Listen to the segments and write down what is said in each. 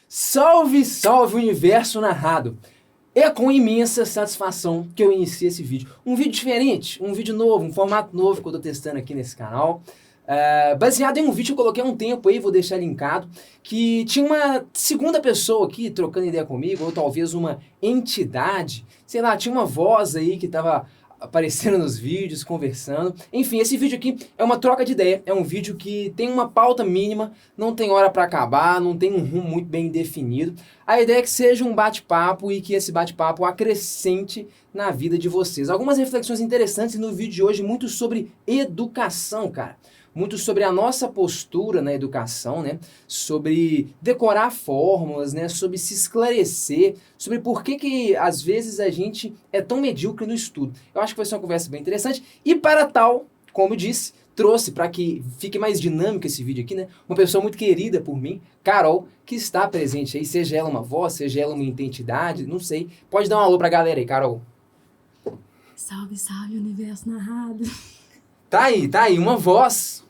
Salve, salve universo narrado! É com imensa satisfação que eu inicio esse vídeo. Um vídeo diferente, um vídeo novo, um formato novo que eu tô testando aqui nesse canal. Baseado em um vídeo que eu coloquei há um tempo aí, vou deixar linkado, que tinha uma segunda pessoa aqui trocando ideia comigo, ou talvez uma entidade, sei lá, tinha uma voz aí que tava aparecendo nos vídeos, conversando. Enfim, esse vídeo aqui é uma troca de ideia, é um vídeo que tem uma pauta mínima, não tem hora para acabar, não tem um rumo muito bem definido. A ideia é que seja um bate-papo e que esse bate-papo acrescente na vida de vocês. Algumas reflexões interessantes no vídeo de hoje, muito sobre educação, cara. Muito sobre a nossa postura na educação, né? Sobre decorar fórmulas, né? Sobre se esclarecer, sobre por que às vezes a gente é tão medíocre no estudo. Eu acho que vai ser uma conversa bem interessante. E para tal, como eu disse, trouxe para que fique mais dinâmico esse vídeo aqui, né? Uma pessoa muito querida por mim, Carol, que está presente aí, seja ela uma voz, seja ela uma entidade, não sei. Pode dar um alô pra galera aí, Carol. Salve, salve, universo narrado. Tá aí, uma voz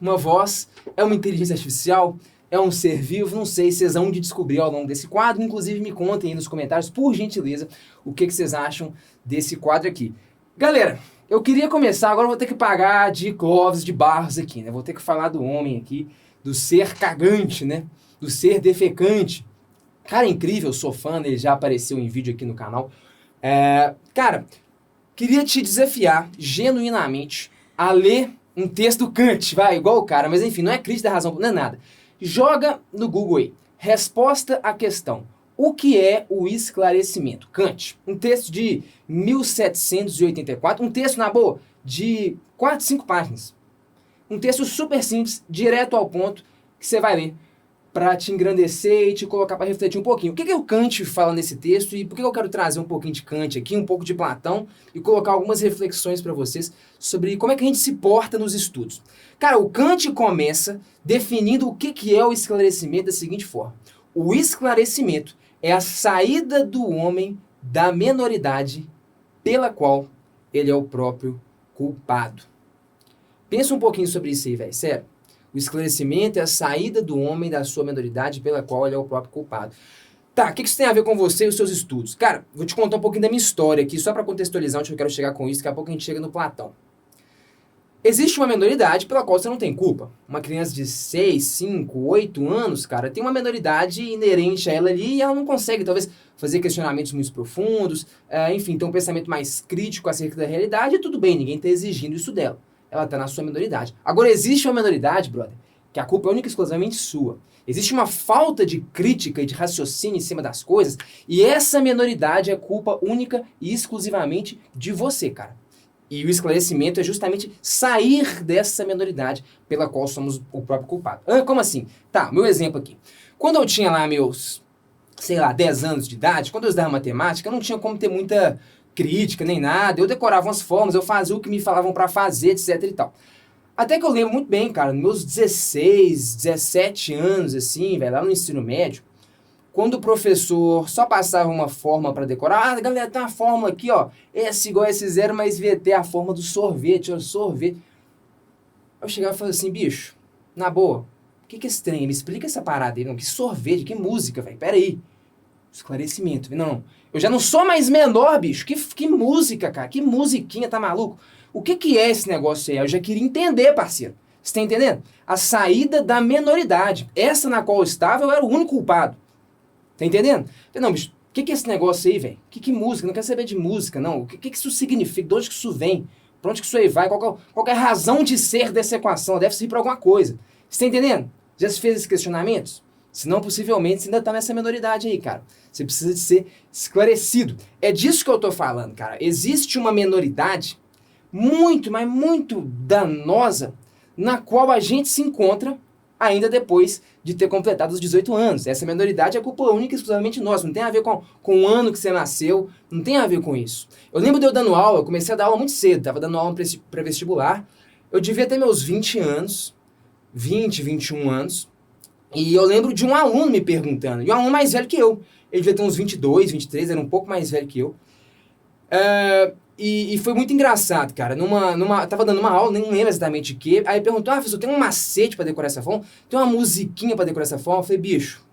é uma inteligência artificial, é um ser vivo, não sei, vocês vão de descobrir ao longo desse quadro, inclusive me contem aí nos comentários, por gentileza, o que vocês acham desse quadro aqui. Galera, eu queria começar, agora eu vou ter que pagar de Clóvis de Barros aqui, né, vou ter que falar do homem aqui, do ser cagante, né, do ser defecante. Cara, incrível, sou fã, ele já apareceu em vídeo aqui no canal. Cara, queria te desafiar, genuinamente, a ler um texto do Kant, vai, igual o cara, mas enfim, não é crítica da razão, não é nada. Joga no Google aí, resposta à questão, o que é o esclarecimento? Kant, um texto de 1784, um texto, na boa, de 4, 5 páginas. Um texto super simples, direto ao ponto, que você vai ler para te engrandecer e te colocar para refletir um pouquinho. O que o Kant fala nesse texto e por que eu quero trazer um pouquinho de Kant aqui, um pouco de Platão e colocar algumas reflexões para vocês sobre como é que a gente se porta nos estudos. Cara, o Kant começa definindo o que é o esclarecimento da seguinte forma. O esclarecimento é a saída do homem da menoridade pela qual ele é o próprio culpado. Pensa um pouquinho sobre isso aí, velho, sério. O esclarecimento é a saída do homem da sua menoridade pela qual ele é o próprio culpado. Tá, o que isso tem a ver com você e os seus estudos? Cara, vou te contar um pouquinho da minha história aqui, só para contextualizar onde eu quero chegar com isso, daqui a pouco a gente chega no Platão. Existe uma menoridade pela qual você não tem culpa. Uma criança de 6, 5, 8 anos, cara, tem uma menoridade inerente a ela ali e ela não consegue, talvez, fazer questionamentos muito profundos, enfim, ter um pensamento mais crítico acerca da realidade e tudo bem, ninguém está exigindo isso dela. Ela está na sua menoridade. Agora, existe uma menoridade, brother, que a culpa é única e exclusivamente sua. Existe uma falta de crítica e de raciocínio em cima das coisas, e essa menoridade é culpa única e exclusivamente de você, cara. E o esclarecimento é justamente sair dessa menoridade pela qual somos o próprio culpado. Como assim? Tá, meu exemplo aqui. Quando eu tinha lá meus, 10 anos de idade, quando eu estudava matemática, eu não tinha como ter muita crítica, nem nada, eu decorava umas formas, eu fazia o que me falavam pra fazer, etc e tal. Até que eu lembro muito bem, cara, nos meus 16, 17 anos, assim, velho, lá no ensino médio, quando o professor só passava uma fórmula pra decorar, galera, tem uma fórmula aqui, ó, S igual a S0 mais VT, a forma do sorvete, ó, sorvete. Eu chegava e falava assim, bicho, na boa, o que é esse trem? Me explica essa parada aí, não, que sorvete, que música, velho, pera aí. Esclarecimento, não. Eu já não sou mais menor, bicho. Que música, cara. Que musiquinha, tá maluco? O que é esse negócio aí? Eu já queria entender, parceiro. Você tá entendendo? A saída da menoridade. Essa na qual eu estava, eu era o único culpado. Tá entendendo? Não, bicho, o que é esse negócio aí, velho? Que música? Não quero saber de música, não. O que isso significa? De onde que isso vem? Pra onde que isso aí vai? Qual é a razão de ser dessa equação? Deve servir pra alguma coisa. Você tá entendendo? Já se fez esses questionamentos? Senão, possivelmente, você ainda tá nessa menoridade aí, cara. Você precisa de ser esclarecido. É disso que eu tô falando, cara. Existe uma menoridade muito, mas muito danosa na qual a gente se encontra ainda depois de ter completado os 18 anos. Essa menoridade é culpa única e exclusivamente nossa. Não tem a ver com o ano que você nasceu. Não tem a ver com isso. Eu lembro de eu dando aula, eu comecei a dar aula muito cedo. Tava dando aula para vestibular. Eu devia ter meus 20 anos. 20, 21 anos. E eu lembro de um aluno me perguntando, e um aluno mais velho que eu. Ele devia ter uns 22, 23, era um pouco mais velho que eu. E foi muito engraçado, cara. Tava dando uma aula, nem lembro exatamente o quê. Aí perguntou, professor, tem um macete pra decorar essa forma? Tem uma musiquinha pra decorar essa forma? Eu falei, bicho,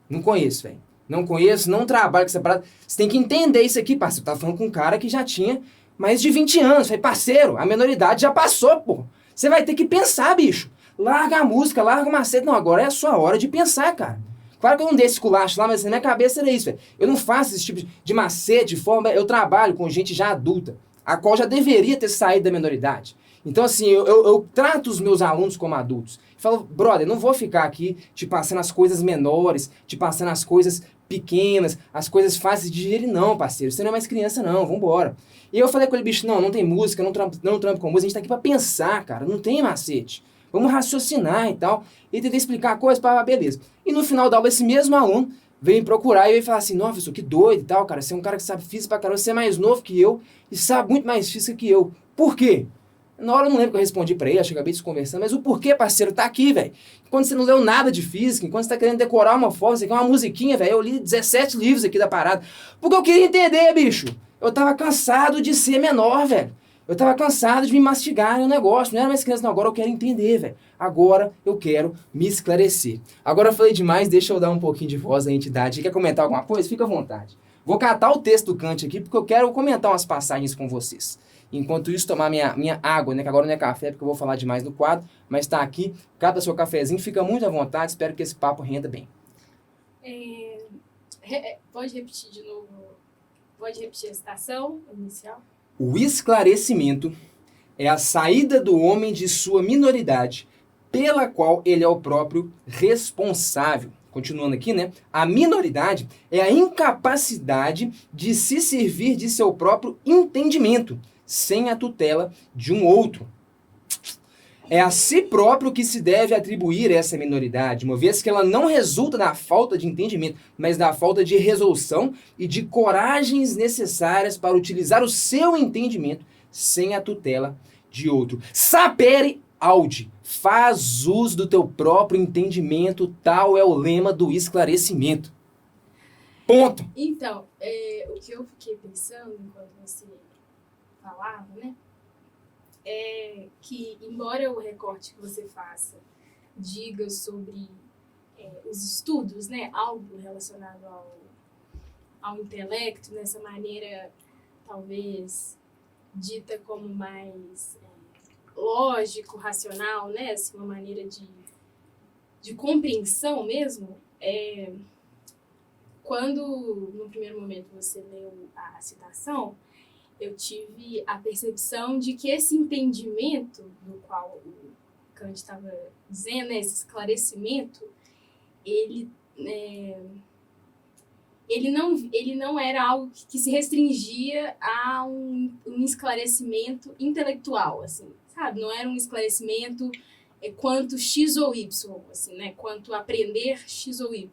não conheço, velho. Não conheço, não trabalho com essa parada. Você tem que entender isso aqui, parceiro. Tá falando com um cara que já tinha mais de 20 anos. Eu falei, parceiro, a menoridade já passou, pô. Você vai ter que pensar, bicho. Larga a música, larga o macete. Não, agora é a sua hora de pensar, cara. Claro que eu não dei esse culacho lá, mas na minha cabeça era isso, velho. Eu não faço esse tipo de macete, de forma... Eu trabalho com gente já adulta, a qual já deveria ter saído da menoridade. Então, assim, eu trato os meus alunos como adultos. Falo, brother, não vou ficar aqui te passando as coisas menores, te passando as coisas pequenas, as coisas fáceis de digerir, não, parceiro. Você não é mais criança, não, vambora. E eu falei com ele, bicho, não tem música, não trampo com música, a gente tá aqui pra pensar, cara, não tem macete. Vamos raciocinar e tal. E tentei explicar a coisa, beleza. E no final da aula, esse mesmo aluno veio me procurar e veio falar assim, nossa, professor, que doido e tal, cara. Você é um cara que sabe física pra caramba, você é mais novo que eu e sabe muito mais física que eu. Por quê? Na hora eu não lembro que eu respondi pra ele, acho que acabei de conversando, mas o porquê, parceiro, tá aqui, velho. Quando você não leu nada de física, enquanto você tá querendo decorar uma forma, você quer uma musiquinha, velho, eu li 17 livros aqui da parada. Porque eu queria entender, bicho. Eu tava cansado de ser menor, velho. Eu tava cansado de me mastigar no negócio. Não era mais criança, não. Agora eu quero entender, velho. Agora eu quero me esclarecer. Agora eu falei demais, deixa eu dar um pouquinho de voz à entidade. Quer comentar alguma coisa? Fica à vontade. Vou catar o texto do Kant aqui, porque eu quero comentar umas passagens com vocês. Enquanto isso, tomar minha água, né? Que agora não é café, porque eu vou falar demais no quadro. Mas tá aqui, cata seu cafezinho, fica muito à vontade. Espero que esse papo renda bem. Pode repetir de novo? Pode repetir a citação inicial? O esclarecimento é a saída do homem de sua minoridade, pela qual ele é o próprio responsável. Continuando aqui, né? A minoridade é a incapacidade de se servir de seu próprio entendimento, sem a tutela de um outro. É a si próprio que se deve atribuir essa minoridade, uma vez que ela não resulta da falta de entendimento, mas da falta de resolução e de coragens necessárias para utilizar o seu entendimento sem a tutela de outro. Sapere aude, faz uso do teu próprio entendimento, tal é o lema do esclarecimento. Ponto. Então, o que eu fiquei pensando enquanto você falava, né? É que, embora o recorte que você faça diga sobre os estudos, né, algo relacionado ao intelecto, nessa maneira, talvez, dita como mais lógico, racional, né, assim, uma maneira de compreensão mesmo, quando, no primeiro momento, você leu a citação, eu tive a percepção de que esse entendimento do qual o Kant estava dizendo, esse esclarecimento, ele não era algo que se restringia a um esclarecimento intelectual, assim, sabe? Não era um esclarecimento quanto X ou Y, assim, né? Quanto aprender X ou Y.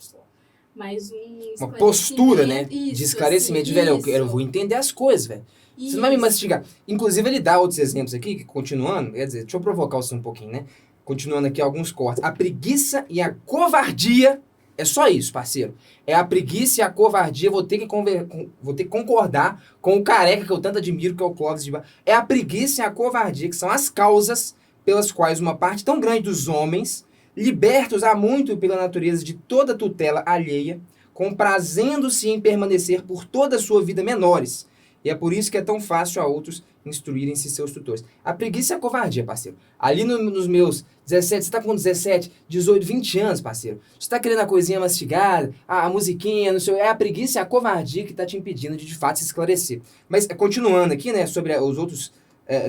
Mas uma postura, né? Isso, de esclarecimento. assim, Velho, eu vou entender as coisas, velho. Você não vai me mastigar. Inclusive, ele dá outros exemplos aqui, continuando, quer dizer, deixa eu provocar você um pouquinho, né? Continuando aqui alguns cortes. A preguiça e a covardia, é só isso, parceiro. É a preguiça e a covardia, vou ter que concordar com o careca que eu tanto admiro, que é o Clóvis de Barros. É a preguiça e a covardia, que são as causas pelas quais uma parte tão grande dos homens, libertos há muito pela natureza de toda tutela alheia, comprazendo-se em permanecer por toda a sua vida menores. E é por isso que é tão fácil a outros instruírem-se seus tutores. A preguiça e a covardia, parceiro. Ali nos meus 17, você tá com 17, 18, 20 anos, parceiro. Você tá querendo a coisinha mastigada, a musiquinha, não sei, é a preguiça e a covardia que tá te impedindo de fato se esclarecer. Mas continuando aqui, né, sobre os outros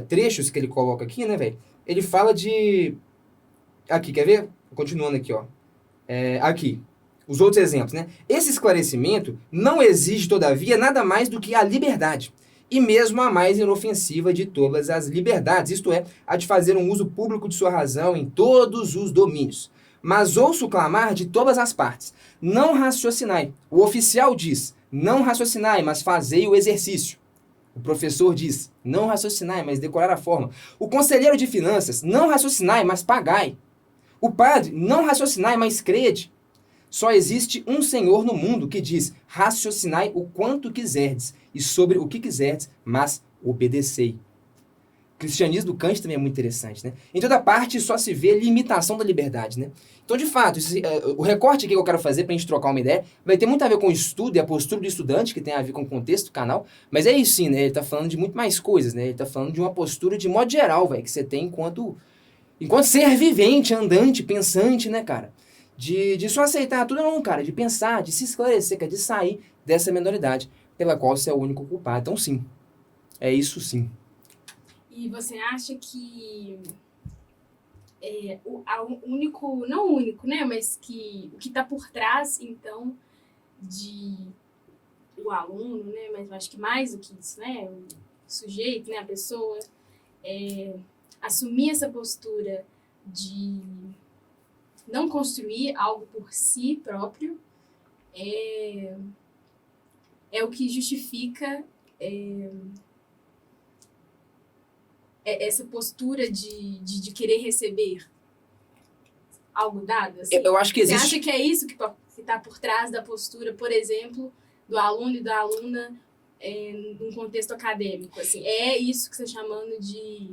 trechos que ele coloca aqui, né, velho? Ele fala de... Aqui, quer ver? Continuando aqui, ó. Aqui. Os outros exemplos, né? Esse esclarecimento não exige, todavia, nada mais do que a liberdade, e mesmo a mais inofensiva de todas as liberdades, isto é, a de fazer um uso público de sua razão em todos os domínios. Mas ouço clamar de todas as partes, não raciocinai. O oficial diz, não raciocinai, mas fazei o exercício. O professor diz, não raciocinai, mas decorar a forma. O conselheiro de finanças, não raciocinai, mas pagai. O padre, não raciocinai, mas crede. Só existe um Senhor no mundo que diz, raciocinai o quanto quiserdes, e sobre o que quiserdes, mas obedecei. O cristianismo do Kant também é muito interessante, né? Em toda parte só se vê limitação da liberdade, né? Então, de fato, o recorte aqui que eu quero fazer pra gente trocar uma ideia vai ter muito a ver com o estudo e a postura do estudante, que tem a ver com o contexto do canal, mas é isso sim, né? Ele tá falando de muito mais coisas, né? Ele tá falando de uma postura de modo geral, velho, que você tem enquanto ser vivente, andante, pensante, né, cara? De só aceitar tudo não, cara, de pensar, de se esclarecer, cara, de sair dessa minoridade pela qual você é o único culpado. Então, sim, é isso sim. E você acha que não o único, né, mas que o que está por trás, então, de o aluno, né, mas eu acho que mais do que isso, né, o sujeito, né, a pessoa, assumir essa postura de não construir algo por si próprio é o que justifica essa postura de querer receber algo dado? Assim? Eu acho que existe... Você acha que é isso que está por trás da postura, por exemplo, do aluno e da aluna num contexto acadêmico? Assim, é isso que você está chamando de...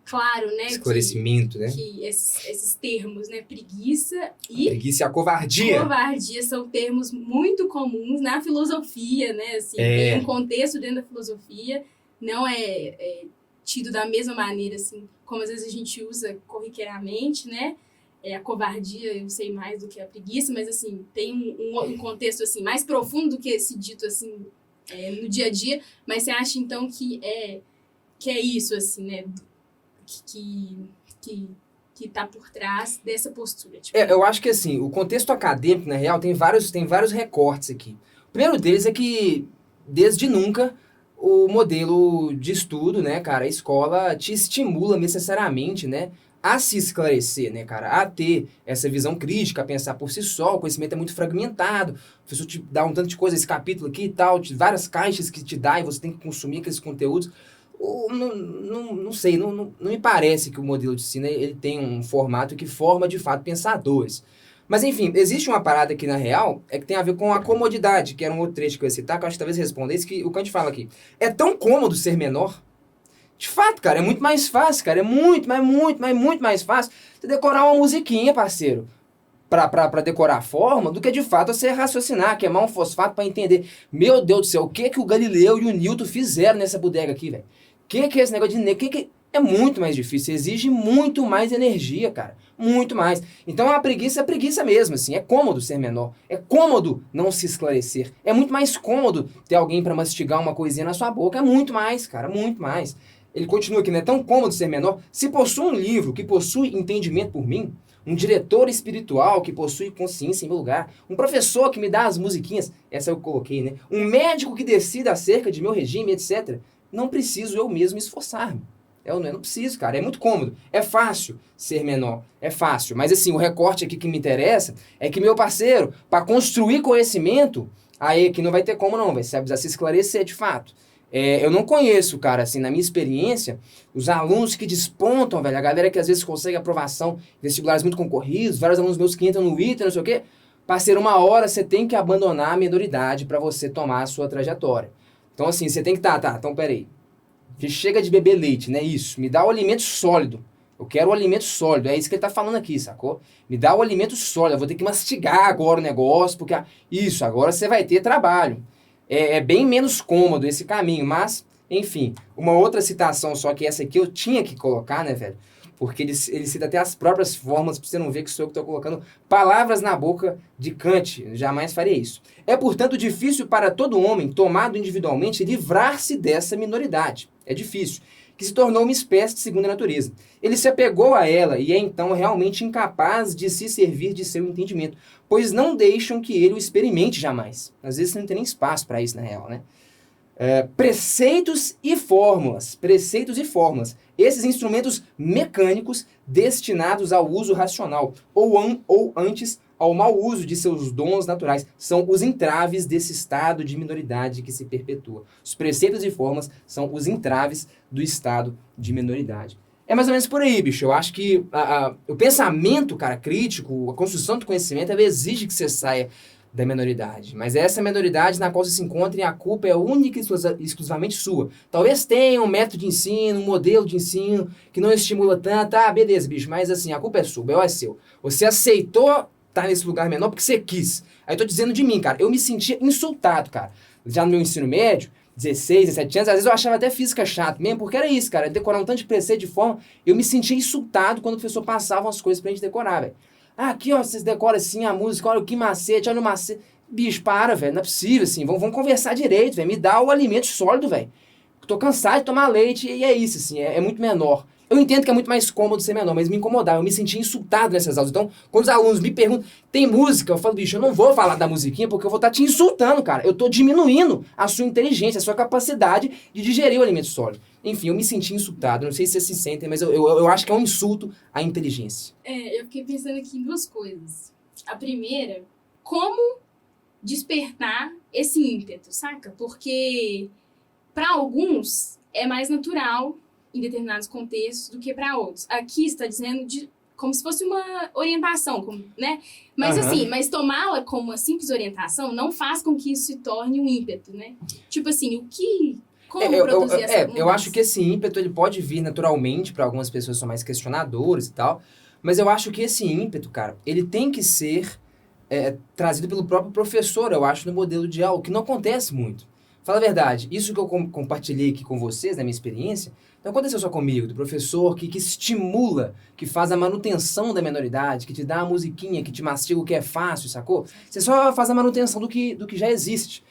Claro, né? Esclarecimento, né? Que esses termos, né? Preguiça e... Preguiça e a covardia. Covardia são termos muito comuns na filosofia, né? Assim, tem um contexto dentro da filosofia, não é tido da mesma maneira, assim, como às vezes a gente usa corriqueiramente, né? A covardia, eu sei mais do que a preguiça, mas, assim, tem um contexto, assim, mais profundo do que esse dito, assim, no dia a dia. Mas você acha, então, que é isso, assim, né? Que tá por trás dessa postura. Tipo... eu acho que, assim, o contexto acadêmico, na real, tem vários recortes aqui. O primeiro deles é que, desde nunca, o modelo de estudo, né, cara, a escola te estimula necessariamente, né, a se esclarecer, né, cara, a ter essa visão crítica, a pensar por si só, o conhecimento é muito fragmentado, o professor te dá um tanto de coisa, esse capítulo aqui e tal, várias caixas que te dá e você tem que consumir aqueles conteúdos. Não sei, não me parece que o modelo de ensino ele tem um formato que forma, de fato, pensadores. Mas, enfim, existe uma parada aqui na real, que tem a ver com a comodidade, que era um outro trecho que eu ia citar, que eu acho que talvez responda isso, que o Kant fala aqui. É tão cômodo ser menor. De fato, cara, é muito mais fácil, cara, é muito mais fácil você decorar uma musiquinha, parceiro, pra decorar a forma, do que de fato você raciocinar, queimar um fosfato pra entender. Meu Deus do céu, o que o Galileu e o Newton fizeram nessa bodega aqui, velho? Que é esse negócio de... É muito mais difícil, exige muito mais energia, cara. Muito mais. Então a preguiça é preguiça mesmo, assim. É cômodo ser menor. É cômodo não se esclarecer. É muito mais cômodo ter alguém pra mastigar uma coisinha na sua boca. É muito mais, cara, muito mais. Ele continua aqui, não é tão cômodo ser menor. Se possui um livro que possui entendimento por mim, um diretor espiritual que possui consciência em meu lugar, um professor que me dá as musiquinhas, essa eu coloquei, né? Um médico que decida acerca de meu regime, etc. Não preciso eu mesmo esforçar-me. Eu não preciso, cara. É muito cômodo. É fácil ser menor. É fácil. Mas, assim, o recorte aqui que me interessa é que, meu parceiro, para construir conhecimento, aí que não vai ter como não, vai precisar se esclarecer de fato. Eu não conheço, cara, assim, na minha experiência, os alunos que despontam, velho, a galera que às vezes consegue aprovação em vestibulares muito concorridos, vários alunos meus que entram no ITA, não sei o quê. Parceiro, uma hora você tem que abandonar a minoridade para você tomar a sua trajetória. Então, assim, você tem que então, peraí. Que chega de beber leite, né? Isso. Me dá o alimento sólido. Eu quero o alimento sólido. É isso que ele tá falando aqui, sacou? Me dá o alimento sólido. Eu vou ter que mastigar agora o negócio, porque... Isso, agora você vai ter trabalho. É bem menos cômodo esse caminho, mas... Enfim, uma outra citação, só que essa aqui eu tinha que colocar, né, velho? Porque ele cita até as próprias formas, pra você não ver que sou eu que estou colocando palavras na boca de Kant. Eu jamais faria isso. É, portanto, difícil para todo homem, tomado individualmente, livrar-se dessa minoridade. É difícil. Que se tornou uma espécie de segunda natureza. Ele se apegou a ela e é então realmente incapaz de se servir de seu entendimento, pois não deixam que ele o experimente jamais. Às vezes não tem nem espaço para isso, na real, né? Preceitos e fórmulas. Esses instrumentos mecânicos destinados ao uso racional, ou antes ao mau uso de seus dons naturais, são os entraves desse estado de minoridade que se perpetua. Os preceitos e fórmulas são os entraves do estado de minoridade. É mais ou menos por aí, bicho. Eu acho que o pensamento, cara, crítico, a construção do conhecimento, ela exige que você saia da menoridade. Mas essa menoridade na qual você se encontra e a culpa é única e exclusivamente sua. Talvez tenha um método de ensino, um modelo de ensino que não estimula tanto. Ah, beleza, bicho, mas assim, a culpa é sua, o B.O. é seu. Você aceitou estar nesse lugar menor porque você quis. Aí eu tô dizendo de mim, cara, eu me sentia insultado, cara. Já no meu ensino médio, 16, 17 anos, às vezes eu achava até física chato mesmo, porque era isso, cara, decorar um tanto de preceito de forma, eu me sentia insultado quando o professor passava as coisas pra gente decorar, velho. Ah, aqui, ó, vocês decoram assim a música, olha o que macete, olha o macete. Bicho, para, velho, não é possível, assim, vamos conversar direito, velho, me dá o alimento sólido, velho. Tô cansado de tomar leite e é isso, assim, é muito menor. Eu entendo que é muito mais cômodo ser menor, mas me incomodava, eu me sentia insultado nessas aulas. Então, quando os alunos me perguntam, tem música? Eu falo, bicho, eu não vou falar da musiquinha porque eu vou estar te insultando, cara. Eu tô diminuindo a sua inteligência, a sua capacidade de digerir o alimento sólido. Enfim, eu me senti insultado, não sei se vocês se sentem, mas eu acho que é um insulto à inteligência. Eu fiquei pensando aqui em duas coisas. A primeira, como despertar esse ímpeto, saca? Porque para alguns é mais natural em determinados contextos do que para outros. Aqui está dizendo como se fosse uma orientação, né? Mas assim, mas tomá-la como uma simples orientação não faz com que isso se torne um ímpeto, né? Tipo assim, como produzir essa mudança? Eu acho que esse ímpeto ele pode vir naturalmente para algumas pessoas que são mais questionadoras e tal, mas eu acho que esse ímpeto, cara, ele tem que ser trazido pelo próprio professor, eu acho, no modelo de aula, que não acontece muito. Fala a verdade, isso que eu compartilhei aqui com vocês, na minha experiência, não aconteceu só comigo, do professor que estimula, que faz a manutenção da menoridade, que te dá a musiquinha, que te mastiga o que é fácil, sacou? Você só faz a manutenção do que já existe.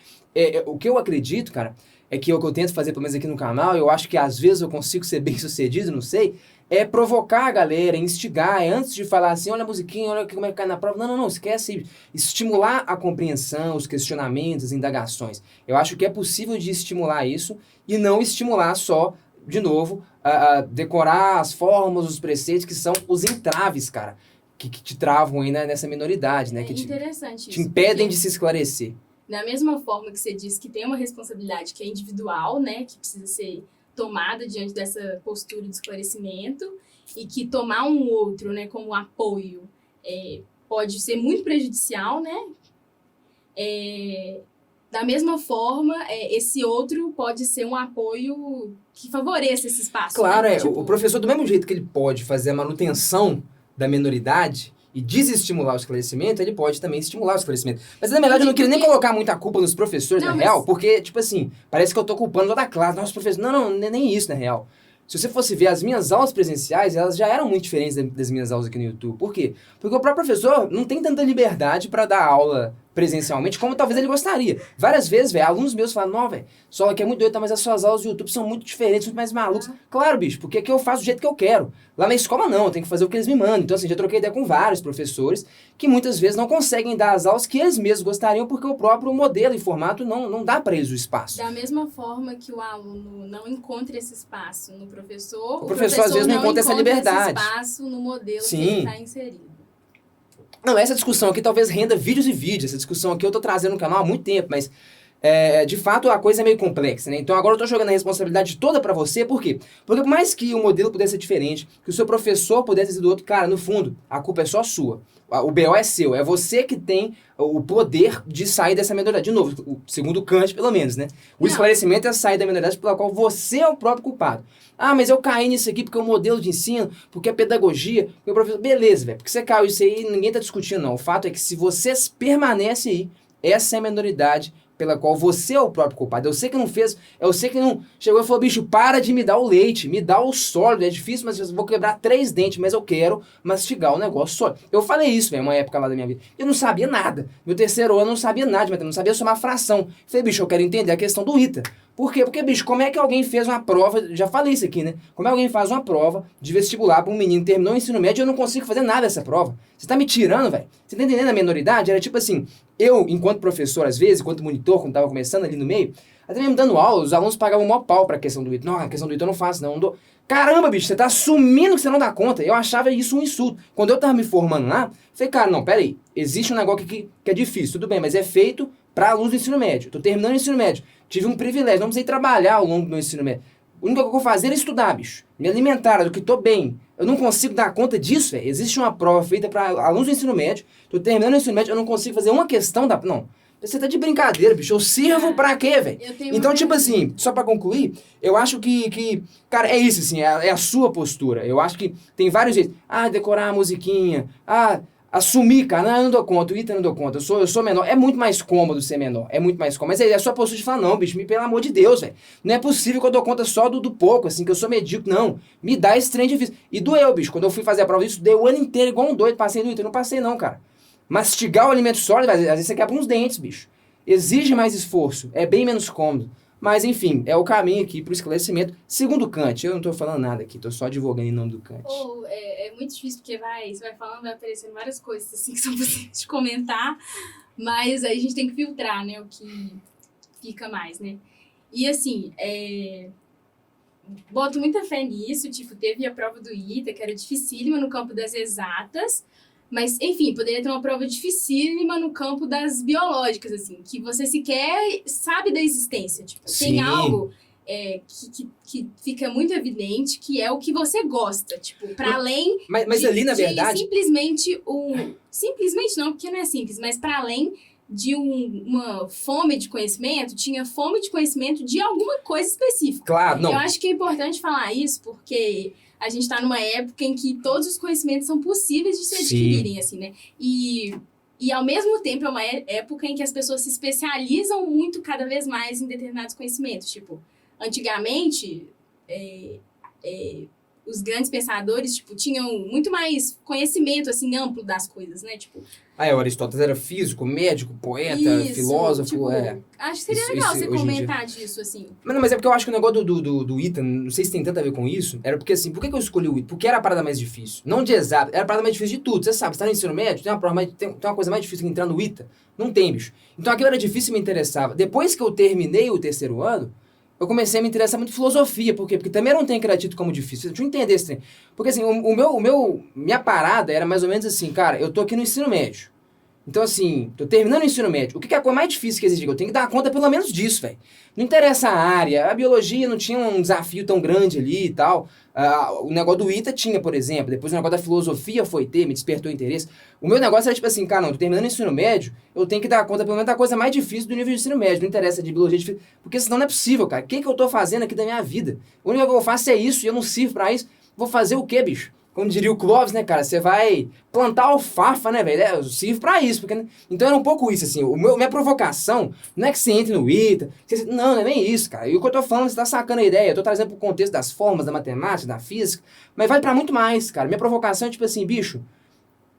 O que eu acredito, cara, é que o que eu tento fazer, pelo menos aqui no canal, eu acho que às vezes eu consigo ser bem sucedido, não sei, é provocar a galera, instigar, antes de falar assim, olha a musiquinha, olha como é que cai na prova. Não, esquece. Estimular a compreensão, os questionamentos, as indagações. Eu acho que é possível de estimular isso e não estimular só, de novo, a decorar as fórmulas, os preceitos, que são os entraves, cara, que te travam aí nessa minoridade, né? Que interessante te impedem de se esclarecer. Da mesma forma que você diz que tem uma responsabilidade que é individual, né? Que precisa ser tomada diante dessa postura de esclarecimento e que tomar um outro, né, como apoio pode ser muito prejudicial, né? Da mesma forma, esse outro pode ser um apoio que favoreça esse espaço. Claro, né? O professor, do mesmo jeito que ele pode fazer a manutenção da menoridade e desestimular o esclarecimento, ele pode também estimular o esclarecimento. Mas, na verdade, eu não queria nem colocar muita culpa nos professores, na real, porque, tipo assim, parece que eu tô culpando toda a classe, nossos professores. Não, nem isso, na real. Se você fosse ver as minhas aulas presenciais, elas já eram muito diferentes das minhas aulas aqui no YouTube. Por quê? Porque o próprio professor não tem tanta liberdade para dar aula presencialmente como talvez ele gostaria. Várias vezes, velho, alunos meus falam, não, velho, só aqui é muito doido, mas as suas aulas do YouTube são muito diferentes, muito mais malucas. Claro, bicho, porque aqui eu faço do jeito que eu quero. Lá na escola não, eu tenho que fazer o que eles me mandam. Então, assim, já troquei ideia com vários professores que muitas vezes não conseguem dar as aulas que eles mesmos gostariam porque o próprio modelo e formato não dá para eles o espaço. Da mesma forma que o aluno não encontra esse espaço no professor, o professor às vezes não encontra essa liberdade. Esse espaço no modelo que ele está inserido. Não, essa discussão aqui talvez renda vídeos e vídeos. Essa discussão aqui eu tô trazendo no canal há muito tempo, mas de fato a coisa é meio complexa, né? Então agora eu tô jogando a responsabilidade toda pra você, por quê? Porque por mais que o modelo pudesse ser diferente, que o seu professor pudesse ser do outro, cara, no fundo, a culpa é só sua. O BO é seu, é você que tem o poder de sair dessa minoridade. De novo, segundo Kant, pelo menos, né? O esclarecimento é sair da minoridade pela qual você é o próprio culpado. Ah, mas eu caí nisso aqui porque é o modelo de ensino, porque é pedagogia, porque o professor... Beleza, velho, porque você caiu isso aí, ninguém tá discutindo, não. O fato é que se você permanece aí, essa é a minoridade pela qual você é o próprio culpado. Eu sei que não fez, eu sei que não chegou e falou, bicho, para de me dar o leite, me dá o sólido, é difícil, mas eu vou quebrar 3 dentes, mas eu quero mastigar o negócio sólido. Eu falei isso, velho, uma época lá da minha vida. Eu não sabia nada. Meu terceiro ano eu não sabia nada, mas eu não sabia somar fração. Falei, bicho, eu quero entender a questão do ITA. Por quê? Porque, bicho, como é que alguém fez uma prova, já falei isso aqui, né? Como é que alguém faz uma prova de vestibular para um menino que terminou o ensino médio e eu não consigo fazer nada dessa prova? Você tá me tirando, velho? Você tá entendendo a minoridade? Era tipo assim, eu, enquanto professor, às vezes, enquanto monitor, quando tava começando ali no meio, até mesmo dando aula, os alunos pagavam mó pau pra questão do ITA. Não, a questão do ITA eu não faço, não dou. Caramba, bicho, você tá assumindo que você não dá conta. Eu achava isso um insulto. Quando eu tava me formando lá, falei, cara, não, peraí, existe um negócio que é difícil, tudo bem, mas é feito para alunos do ensino médio. Tô terminando o ensino médio. Tive um privilégio, não precisei trabalhar ao longo do meu ensino médio. A única coisa que eu fazia era estudar, bicho. Me alimentar do que tô bem. Eu não consigo dar conta disso, velho. Existe uma prova feita para alunos do ensino médio. Tô terminando o ensino médio, eu não consigo fazer uma questão da... Não, você tá de brincadeira, bicho. Eu sirvo pra quê, velho? Então, tipo assim, só pra concluir, eu acho que cara, é isso, assim, é a sua postura. Eu acho que tem vários jeitos. Decorar a musiquinha. Assumir, cara, não, eu não dou conta, o Ita não dou conta, eu sou menor. É muito mais cômodo ser menor, é muito mais cômodo. Mas é a sua postura de falar, não, bicho, pelo amor de Deus, velho. Não é possível que eu dou conta só do pouco, assim, que eu sou medíocre, não. Me dá esse trem difícil. E doeu, bicho, quando eu fui fazer a prova disso, deu o ano inteiro igual um doido, passei no Ita, não passei não, cara. Mastigar o alimento sólido, às vezes você quebra uns dentes, bicho. Exige mais esforço, é bem menos cômodo. Mas, enfim, é o caminho aqui pro esclarecimento. Segundo Kant, eu não tô falando nada aqui, tô só divulgando em nome do Kant. É muito difícil, porque você vai falando, vai aparecendo várias coisas assim que são possíveis de comentar, mas aí a gente tem que filtrar, né, o que fica mais, né. E assim, boto muita fé nisso, tipo, teve a prova do ITA, que era dificílima no campo das exatas, mas, enfim, poderia ter uma prova dificílima no campo das biológicas, assim, que você sequer sabe da existência. Tipo, Sim. tem algo que fica muito evidente, que é o que você gosta. Tipo, para além mas ali, na verdade... Simplesmente não, porque não é simples, mas para além de uma fome de conhecimento, tinha fome de conhecimento de alguma coisa específica. Claro, não. Eu acho que é importante falar isso, porque... a gente está numa época em que todos os conhecimentos são possíveis de se adquirirem, assim, né? E ao mesmo tempo é uma época em que as pessoas se especializam muito cada vez mais em determinados conhecimentos. Tipo, antigamente, os grandes pensadores, tipo, tinham muito mais conhecimento, assim, amplo das coisas, né? Tipo... o Aristóteles era físico, médico, poeta, filósofo, tipo, acho que seria legal você comentar disso, assim. Mas é porque eu acho que o negócio do Ita, não sei se tem tanto a ver com isso, era porque assim, por que eu escolhi o Ita? Porque era a parada mais difícil. Não de exato, era a parada mais difícil de tudo. Você sabe, você tá no ensino médio, tem uma coisa mais difícil que entrar no Ita? Não tem, bicho. Então aquilo era difícil e me interessava. Depois que eu terminei o terceiro ano, eu comecei a me interessar muito em filosofia. Por quê? Porque também não tem que era tido como difícil. Deixa eu entender esse trem. Porque assim, minha parada era mais ou menos assim, cara, eu tô aqui no ensino médio. Então, assim, tô terminando o ensino médio. O que é a coisa mais difícil que exige? Eu tenho que dar conta pelo menos disso, velho. Não interessa a área. A biologia não tinha um desafio tão grande ali e tal. O negócio do ITA tinha, por exemplo. Depois o negócio da filosofia foi ter, me despertou interesse. O meu negócio era tipo assim, cara, não, tô terminando o ensino médio, eu tenho que dar conta pelo menos da coisa mais difícil do nível de ensino médio. Não interessa de biologia, porque senão não é possível, cara. O que eu tô fazendo aqui da minha vida? O único que eu faço é isso e eu não sirvo pra isso. Vou fazer o quê, bicho? Como diria o Clóvis, né, cara? Você vai plantar alfafa, né, velho? Eu sirvo pra isso. Então era um pouco isso, assim. Minha provocação não é que você entre no ITA. Não é nem isso, cara. E o que eu tô falando, você tá sacando a ideia. Eu tô trazendo pro contexto das formas, da matemática, da física. Mas vai pra muito mais, cara. Minha provocação é tipo assim, bicho...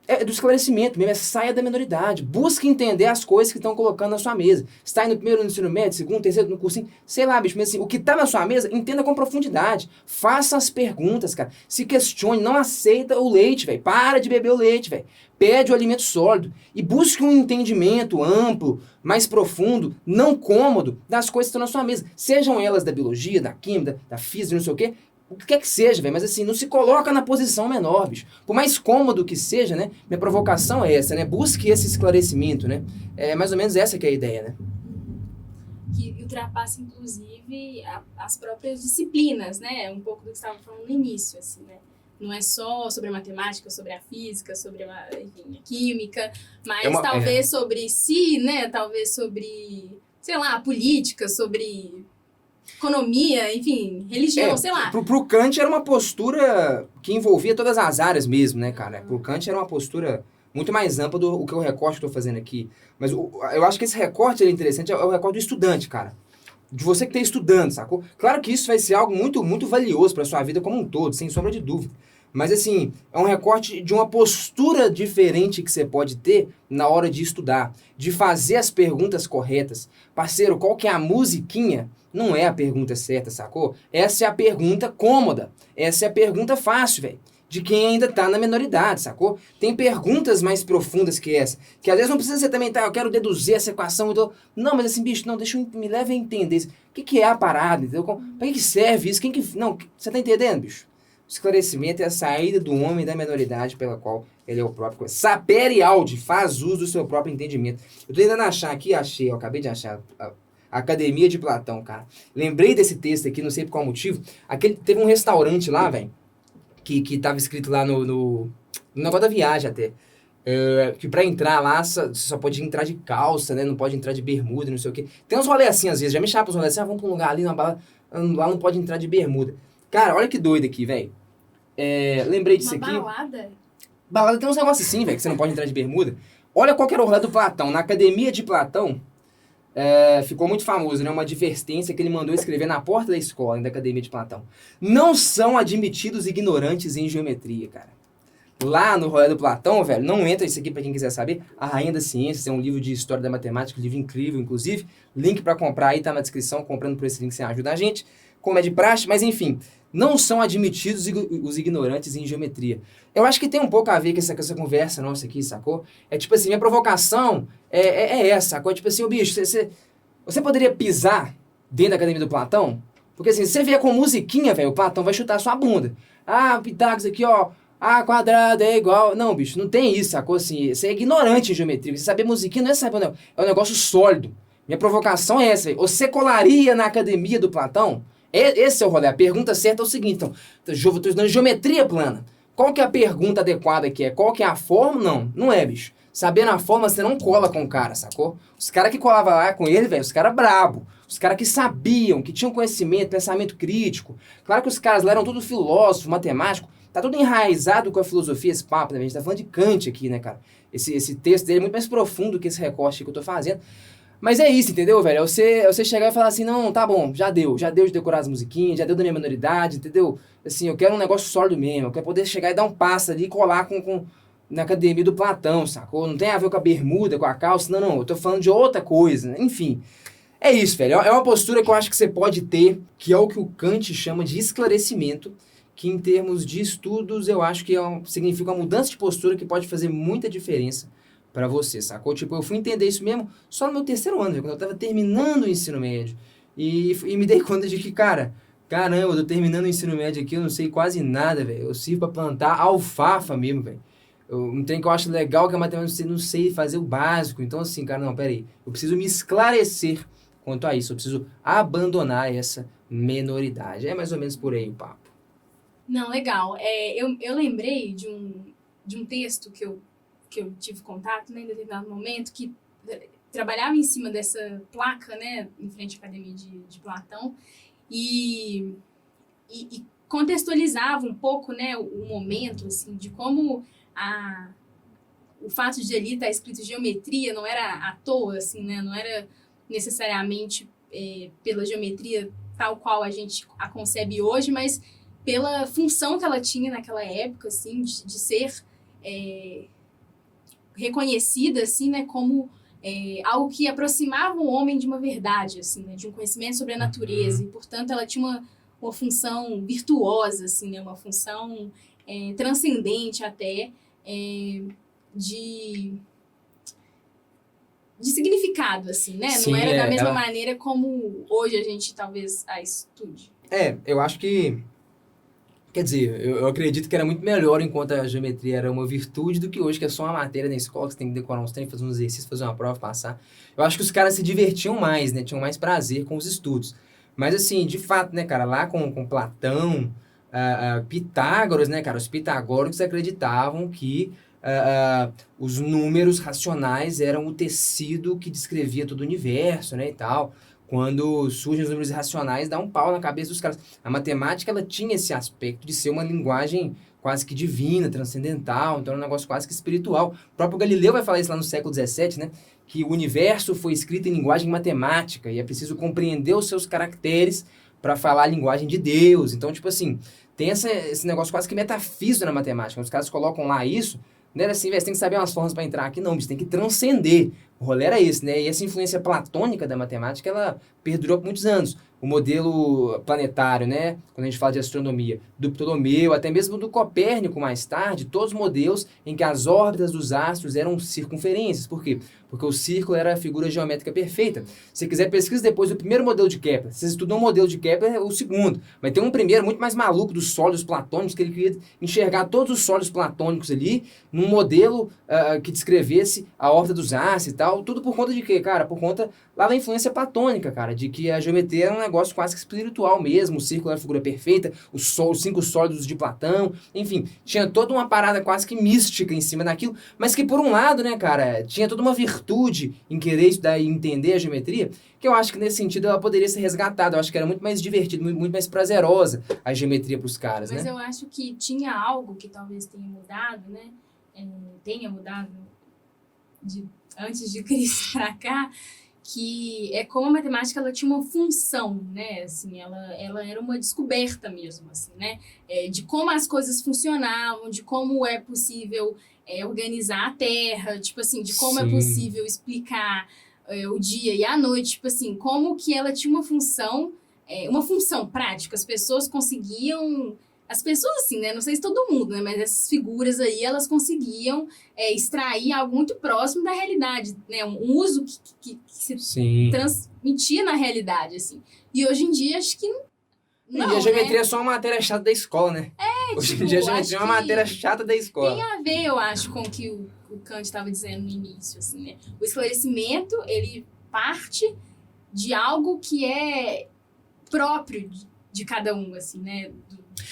é do esclarecimento mesmo, saia da minoridade. Busque entender as coisas que estão colocando na sua mesa. Você tá aí no primeiro no ensino médio, segundo, terceiro, no cursinho, sei lá, bicho, mas assim, o que tá na sua mesa, entenda com profundidade. Faça as perguntas, cara. Se questione, não aceita o leite, velho. Para de beber o leite, velho. Pede o alimento sólido. E busque um entendimento amplo, mais profundo, não cômodo, das coisas que estão na sua mesa. Sejam elas da biologia, da química, da física, não sei o quê. O que quer que seja, velho, mas assim, não se coloca na posição menor, bicho. Por mais cômodo que seja, né? Minha provocação é essa, né? Busque esse esclarecimento, né? É mais ou menos essa que é a ideia, né? Que ultrapassa, inclusive, as próprias disciplinas, né? Um pouco do que você estava falando no início, assim, né? Não é só sobre a matemática, sobre a física, sobre a química, mas talvez sobre si, né? Talvez sobre, sei lá, política, sobre... economia, enfim, religião, sei lá. Pro Kant era uma postura que envolvia todas as áreas mesmo, né, cara? Pro Kant era uma postura muito mais ampla do que o recorte que eu tô fazendo aqui. Mas eu acho que esse recorte é interessante, é o recorte do estudante, cara. De você que tá estudando, sacou? Claro que isso vai ser algo muito, muito valioso pra sua vida como um todo, sem sombra de dúvida. Mas, assim, é um recorte de uma postura diferente que você pode ter na hora de estudar, de fazer as perguntas corretas. Parceiro, qual que é a musiquinha? Não é a pergunta certa, sacou? Essa é a pergunta cômoda. Essa é a pergunta fácil, velho. De quem ainda tá na menoridade, sacou? Tem perguntas mais profundas que essa. Que às vezes não precisa ser também, tá, eu quero deduzir essa equação. Não, mas assim, bicho, não, me leve a entender isso. O que é a parada, entendeu? Pra que serve isso? Não, você tá entendendo, bicho? O esclarecimento é a saída do homem da menoridade pela qual ele é o próprio. Sapere aude, faz uso do seu próprio entendimento. Eu tô tentando achar aqui, achei, eu acabei de achar... Academia de Platão, cara. Lembrei desse texto aqui, não sei por qual motivo. Teve um restaurante lá, velho, que tava escrito lá no negócio da viagem até. Que pra entrar lá, você só pode entrar de calça, né? Não pode entrar de bermuda, não sei o quê. Tem uns rolês assim, às vezes. Já me chapa os rolês assim, vamos pra um lugar ali, numa balada, lá não pode entrar de bermuda. Cara, olha que doido aqui, velho. Lembrei disso aqui. Uma balada? Balada tem uns negócios assim, velho, que você não pode entrar de bermuda. Olha qual que era o rolê do Platão. Na academia de Platão, ficou muito famoso, né? Uma advertência que ele mandou escrever na porta da escola, da academia de Platão. Não são admitidos ignorantes em geometria, cara. Lá no rolê do Platão, velho, não entra isso aqui pra quem quiser saber. A Rainha das Ciências é um livro de história da matemática, um livro incrível, inclusive. Link pra comprar aí, tá na descrição. Comprando por esse link você ajuda a gente. Como é de praxe, mas enfim. Não são admitidos os ignorantes em geometria. Eu acho que tem um pouco a ver com essa conversa nossa aqui, sacou? É tipo assim, minha provocação é essa, sacou? Tipo assim, ô bicho, você poderia pisar dentro da academia do Platão? Porque assim, se você vier com musiquinha, velho, o Platão vai chutar sua bunda. Ah, Pitágoras aqui, ó. A quadrado é igual. Não, bicho, não tem isso, sacou? Assim, você é ignorante em geometria. Você saber musiquinha não é saber, não. É um negócio sólido. Minha provocação é essa, velho. Você colaria na academia do Platão? Esse é o rolê. A pergunta certa é o seguinte, então. Eu tô estudando geometria plana. Qual que é a pergunta adequada aqui? Qual que é a forma? Não, não é, bicho. Sabendo a forma, você não cola com o cara, sacou? Os caras que colavam lá com ele, velho, os caras brabo. Os caras que sabiam, que tinham conhecimento, pensamento crítico. Claro que os caras lá eram tudo filósofo, matemático. Tá tudo enraizado com a filosofia, esse papo, né? A gente tá falando de Kant aqui, né, cara? Esse texto dele é muito mais profundo que esse recorte que eu tô fazendo. Mas é isso, entendeu, velho? É você chegar e falar assim, não, tá bom, já deu de decorar as musiquinhas, já deu da minha minoridade, entendeu? Assim, eu quero um negócio sólido mesmo, eu quero poder chegar e dar um passo ali e colar na academia do Platão, sacou? Não tem a ver com a bermuda, com a calça, não, eu tô falando de outra coisa, né? Enfim. É isso, velho, é uma postura que eu acho que você pode ter, que é o que o Kant chama de esclarecimento, que em termos de estudos eu acho que significa uma mudança de postura que pode fazer muita diferença pra você, sacou? Tipo, eu fui entender isso mesmo só no meu terceiro ano, quando eu tava terminando o ensino médio. E me dei conta de que, caramba, eu tô terminando o ensino médio aqui, eu não sei quase nada, velho. Eu sirvo pra plantar alfafa mesmo, velho. Um trem que eu acho legal que a matemática eu não sei fazer o básico. Então, assim, cara, não, peraí. Eu preciso me esclarecer quanto a isso. Eu preciso abandonar essa menoridade. É mais ou menos por aí o papo. Não, legal. Eu lembrei de um texto que eu tive contato, né, em determinado momento, que trabalhava em cima dessa placa, né, em frente à Academia de Platão, e contextualizava um pouco, né, o momento, assim, de como o fato de ali estar escrito geometria não era à toa, assim, né, não era necessariamente pela geometria tal qual a gente a concebe hoje, mas pela função que ela tinha naquela época, assim, de ser reconhecida, assim, né, como algo que aproximava o homem de uma verdade, assim, né, de um conhecimento sobre a natureza, e, portanto, ela tinha uma função virtuosa, assim, né, uma função transcendente até, de significado, assim, né? Sim, não era da mesma maneira como hoje a gente talvez a estude. Eu acho que... Quer dizer, eu acredito que era muito melhor enquanto a geometria era uma virtude do que hoje, que é só uma matéria na escola, que você tem que decorar uns treinos, fazer um exercício, fazer uma prova, passar. Eu acho que os caras se divertiam mais, né? Tinham mais prazer com os estudos. Mas assim, de fato, né, cara, lá com Platão, Pitágoras, né, cara, os pitagóricos acreditavam que os números racionais eram o tecido que descrevia todo o universo, né, e tal. Quando surgem os números irracionais, dá um pau na cabeça dos caras. A matemática, ela tinha esse aspecto de ser uma linguagem quase que divina, transcendental, então é um negócio quase que espiritual. O próprio Galileu vai falar isso lá no século XVII, né? Que o universo foi escrito em linguagem matemática e é preciso compreender os seus caracteres para falar a linguagem de Deus. Então, tipo assim, tem esse negócio quase que metafísico na matemática. Os caras colocam lá isso, não era assim, você tem que saber umas formas para entrar aqui, não, você tem que transcender. O rolê era esse, né? E essa influência platônica da matemática, ela perdurou por muitos anos. O modelo planetário, né? Quando a gente fala de astronomia, do Ptolomeu, até mesmo do Copérnico mais tarde, todos modelos em que as órbitas dos astros eram circunferências. Por quê? Porque o círculo era a figura geométrica perfeita. Se você quiser, pesquisa depois do primeiro modelo de Kepler. Vocês estudam o modelo de Kepler, é o segundo. Mas tem um primeiro muito mais maluco dos sólidos platônicos, que ele queria enxergar todos os sólidos platônicos ali num modelo que descrevesse a órbita dos astros e tal. tal, tudo por conta de quê, cara? Por conta lá da influência platônica, cara, de que a geometria era um negócio quase que espiritual mesmo, o círculo era a figura perfeita, os 5 sólidos de Platão, enfim, tinha toda uma parada quase que mística em cima daquilo, mas que por um lado, né, cara, tinha toda uma virtude em querer estudar e entender a geometria, que eu acho que nesse sentido ela poderia ser resgatada, eu acho que era muito mais divertido, muito mais prazerosa a geometria pros caras, Mas né? eu acho que tinha algo que talvez tenha mudado, né? Tenha mudado antes de Cristo para cá, que é como a matemática ela tinha uma função, né? Assim, ela era uma descoberta mesmo, assim, né? De como as coisas funcionavam, de como é possível organizar a Terra, tipo assim, de como é Sim. possível explicar o dia e a noite, tipo assim, como que ela tinha uma função prática. As pessoas conseguiam... As pessoas, assim, né? Não sei se todo mundo, né? Mas essas figuras aí, elas conseguiam extrair algo muito próximo da realidade, né? Um uso que se Sim. transmitia na realidade, assim. E hoje em dia, acho que não, e a geometria né? é só uma matéria chata da escola, né? Hoje em dia a geometria é uma matéria chata da escola. Tem a ver, eu acho, com o que o Kant estava dizendo no início, assim, né? O esclarecimento, ele parte de algo que é próprio de cada um, assim, né?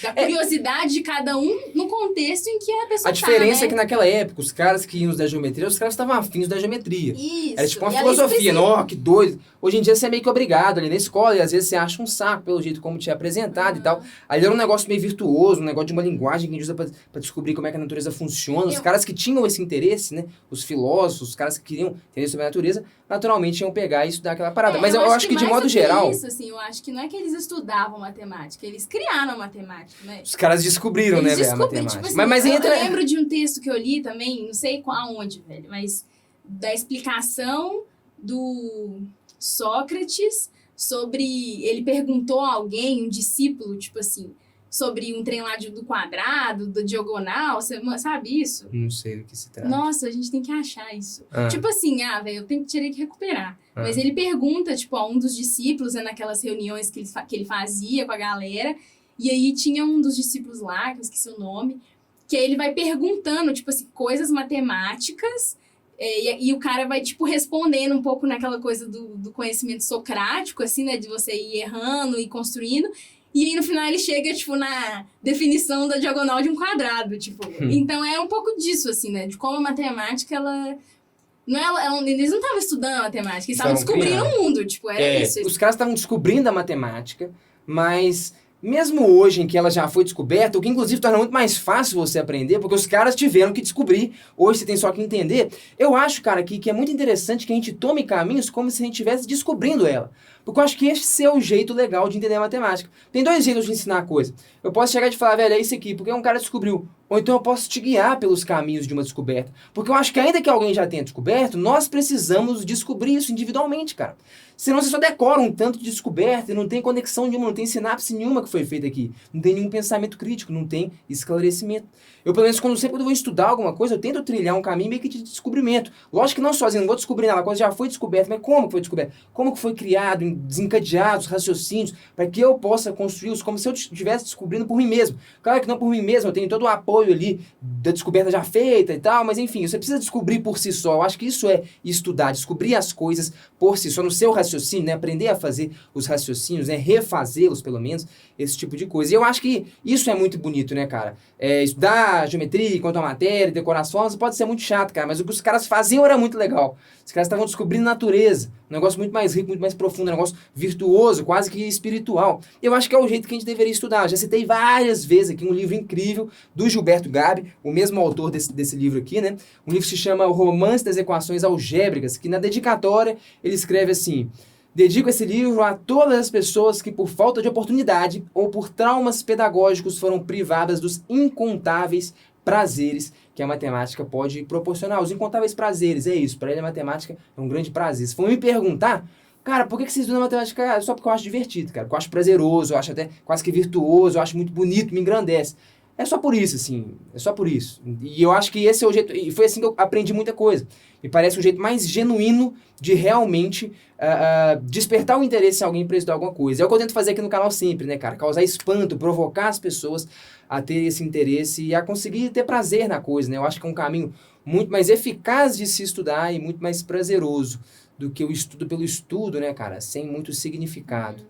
Da curiosidade de cada um no contexto em que a pessoa A diferença né? é que naquela época, os caras que iam da geometria, os caras estavam afins da geometria. Isso. Era tipo uma filosofia, ó, que doido. Hoje em dia você é meio que obrigado ali na escola, e às vezes você acha um saco pelo jeito como te é apresentado e tal. Ali era um negócio meio virtuoso, um negócio de uma linguagem que a gente usa pra descobrir como é que a natureza funciona. Os caras que tinham esse interesse, né? Os filósofos, os caras que queriam entender sobre a natureza, naturalmente iam pegar e estudar aquela parada. Mas eu acho que de modo geral... Isso, assim, eu acho que não é que eles estudavam matemática, eles criaram a matemática, né? Os caras descobriram, eles né, velho, a matemática. Tipo assim, mas entra... Eu lembro de um texto que eu li também, não sei aonde, velho, mas da explicação do Sócrates sobre... Ele perguntou a alguém, um discípulo, tipo assim, sobre um trem lá do quadrado, do diagonal, você sabe isso? Não sei do que se trata. Nossa, a gente tem que achar isso. Tipo assim, velho, eu teria que recuperar. Mas ele pergunta, tipo, a um dos discípulos, né, naquelas reuniões que ele fazia com a galera, e aí tinha um dos discípulos lá, que eu esqueci o nome, que aí ele vai perguntando, tipo assim, coisas matemáticas, e o cara vai, tipo, respondendo um pouco naquela coisa do conhecimento socrático, assim, né, de você ir errando e construindo, e aí no final ele chega, tipo, na definição da diagonal de um quadrado, tipo. Então é um pouco disso, assim, né, de como a matemática, ela... eles não estavam estudando matemática, eles estavam descobrindo o mundo, tipo, era isso. Os caras estavam descobrindo a matemática, mas mesmo hoje em que ela já foi descoberta, o que inclusive torna muito mais fácil você aprender, porque os caras tiveram que descobrir, hoje você tem só que entender. Eu acho, cara, que é muito interessante que a gente tome caminhos como se a gente estivesse descobrindo ela. Porque eu acho que esse é o jeito legal de entender a matemática. Tem 2 jeitos de ensinar a coisa. Eu posso chegar e te falar, velho, é isso aqui, porque um cara descobriu. Ou então eu posso te guiar pelos caminhos de uma descoberta. Porque eu acho que ainda que alguém já tenha descoberto, nós precisamos descobrir isso individualmente, cara. Senão você só decora um tanto de descoberta e não tem conexão nenhuma, não tem sinapse nenhuma que foi feita aqui. Não tem nenhum pensamento crítico, não tem esclarecimento. Eu, pelo menos, sempre quando eu vou estudar alguma coisa, eu tento trilhar um caminho meio que de descobrimento. Lógico que não sozinho, não vou descobrir nada, a coisa já foi descoberta, mas como que foi descoberta? Como que foi criado, desencadeados, raciocínios, para que eu possa construí-los como se eu estivesse descobrindo por mim mesmo. Claro que não por mim mesmo, eu tenho todo o apoio ali da descoberta já feita e tal, mas enfim, você precisa descobrir por si só. Eu acho que isso é estudar, descobrir as coisas por si só, no seu raciocínio, né? Aprender a fazer os raciocínios, né? Refazê-los, pelo menos, esse tipo de coisa. E eu acho que isso é muito bonito, né, cara? Estudar geometria, quanto a matéria, decorar as formas, pode ser muito chato, cara, mas o que os caras faziam era muito legal. Os caras estavam descobrindo natureza, um negócio muito mais rico, muito mais profundo, um negócio virtuoso, quase que espiritual. Eu acho que é o jeito que a gente deveria estudar. Eu já citei várias vezes aqui um livro incrível do Gilberto Gabi, o mesmo autor desse livro aqui, né? Um livro que se chama O Romance das Equações Algébricas, que na dedicatória ele escreve assim: dedico esse livro a todas as pessoas que por falta de oportunidade ou por traumas pedagógicos foram privadas dos incontáveis prazeres que a matemática pode proporcionar. Os incontáveis prazeres, é isso. Para ele a matemática é um grande prazer. Se for me perguntar, cara, por que você estuda matemática? Só porque eu acho divertido, cara. Porque eu acho prazeroso, eu acho até quase que virtuoso, eu acho muito bonito, me engrandece. É só por isso, assim. É só por isso. E eu acho que esse é o jeito... E foi assim que eu aprendi muita coisa. Me parece o jeito mais genuíno de realmente despertar o interesse em alguém para estudar alguma coisa. É o que eu tento fazer aqui no canal sempre, né, cara? Causar espanto, provocar as pessoas a ter esse interesse e a conseguir ter prazer na coisa, né? Eu acho que é um caminho muito mais eficaz de se estudar e muito mais prazeroso do que o estudo pelo estudo, né, cara? Sem muito significado.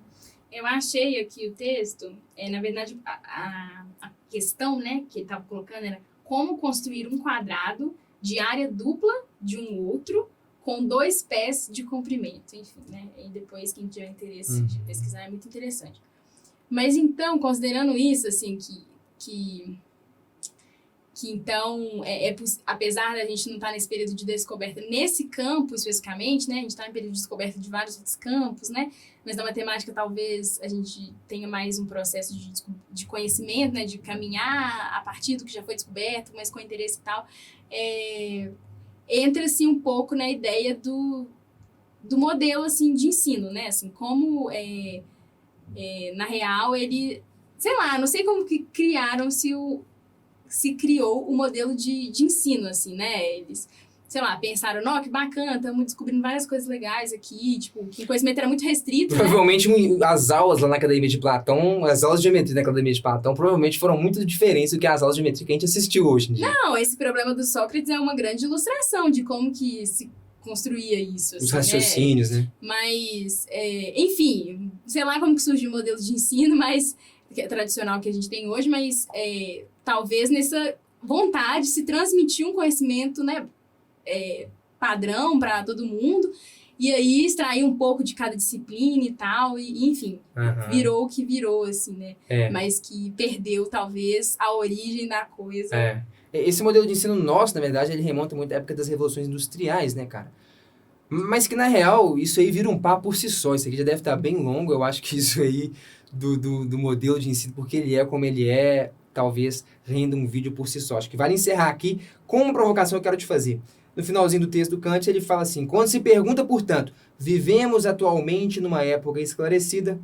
Eu achei aqui o texto, na verdade, a questão, né, que ele estava colocando era como construir um quadrado de área dupla de um outro com 2 pés de comprimento, enfim, né? E depois, quem tiver interesse de pesquisar, é muito interessante. Mas então, considerando isso, assim, que então, apesar da gente não estar nesse período de descoberta, nesse campo especificamente, né? A gente está em período de descoberta de vários outros campos, né? Mas na matemática, talvez, a gente tenha mais um processo de conhecimento, né? De caminhar a partir do que já foi descoberto, mas com interesse e tal. Entra, assim, um pouco na ideia do modelo, assim, de ensino, né? Assim, como, na real, ele... Sei lá, não sei como que se criou o modelo de ensino, assim, né? Eles, sei lá, pensaram, que bacana, estamos descobrindo várias coisas legais aqui, tipo, que o conhecimento era muito restrito, provavelmente, né? As aulas lá na Academia de Platão, as aulas de geometria na Academia de Platão, provavelmente foram muito diferentes do que as aulas de geometria que a gente assistiu hoje em dia. Não, esse problema do Sócrates é uma grande ilustração de como que se construía isso. Assim, os raciocínios, né? Mas, enfim, sei lá como que surgiu o modelo de ensino, mas que é tradicional que a gente tem hoje, mas talvez nessa vontade de se transmitir um conhecimento, né, padrão para todo mundo, e aí extrair um pouco de cada disciplina e tal, e enfim, virou o que virou, assim, né? Mas que perdeu, talvez, a origem da coisa. Esse modelo de ensino nosso, na verdade, ele remonta muito à época das revoluções industriais, né, cara? Mas que, na real, isso aí vira um papo por si só. Isso aqui já deve estar bem longo, eu acho que isso aí do modelo de ensino, porque ele é como ele é, talvez renda um vídeo por si só. Acho que vale encerrar aqui com uma provocação que eu quero te fazer. No finalzinho do texto do Kant, ele fala assim: quando se pergunta, portanto, vivemos atualmente numa época esclarecida?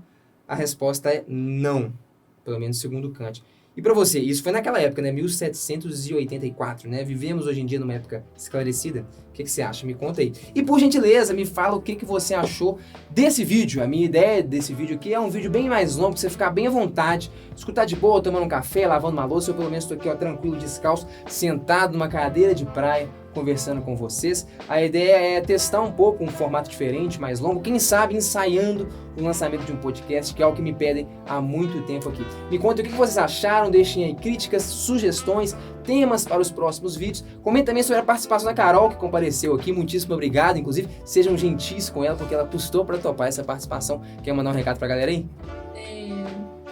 A resposta é não, pelo menos segundo Kant. E para você, isso foi naquela época, né, 1784, né? Vivemos hoje em dia numa época esclarecida? O que você acha? Me conta aí. E por gentileza, me fala o que você achou desse vídeo. A minha ideia desse vídeo aqui é um vídeo bem mais longo, pra você ficar bem à vontade, escutar de boa, tomando um café, lavando uma louça. Eu pelo menos estou aqui, ó, tranquilo, descalço, sentado numa cadeira de praia, conversando com vocês. A ideia é testar um pouco um formato diferente, mais longo, quem sabe ensaiando o lançamento de um podcast, que é o que me pedem há muito tempo aqui. Me conta o que vocês acharam, deixem aí críticas, sugestões, temas para os próximos vídeos. Comenta também sobre a participação da Carol, que compareceu aqui. Muitíssimo obrigado, inclusive, sejam gentis com ela, porque ela custou para topar essa participação. Quer mandar um recado pra galera aí?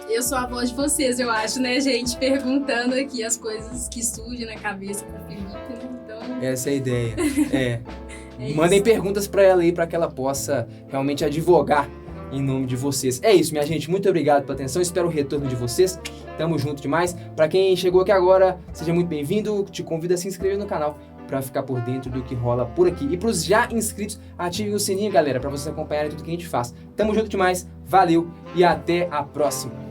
Eu sou a voz de vocês, eu acho, né, gente? Perguntando aqui as coisas que surgem na cabeça pro Felipe, né? Então... Essa é a ideia. Mandem perguntas para ela aí, para que ela possa realmente advogar em nome de vocês. É isso, minha gente. Muito obrigado pela atenção. Espero o retorno de vocês. Tamo junto demais. Para quem chegou aqui agora, seja muito bem-vindo. Te convido a se inscrever no canal para ficar por dentro do que rola por aqui. E pros já inscritos, ativem o sininho, galera, para vocês acompanharem tudo que a gente faz. Tamo junto demais. Valeu e até a próxima.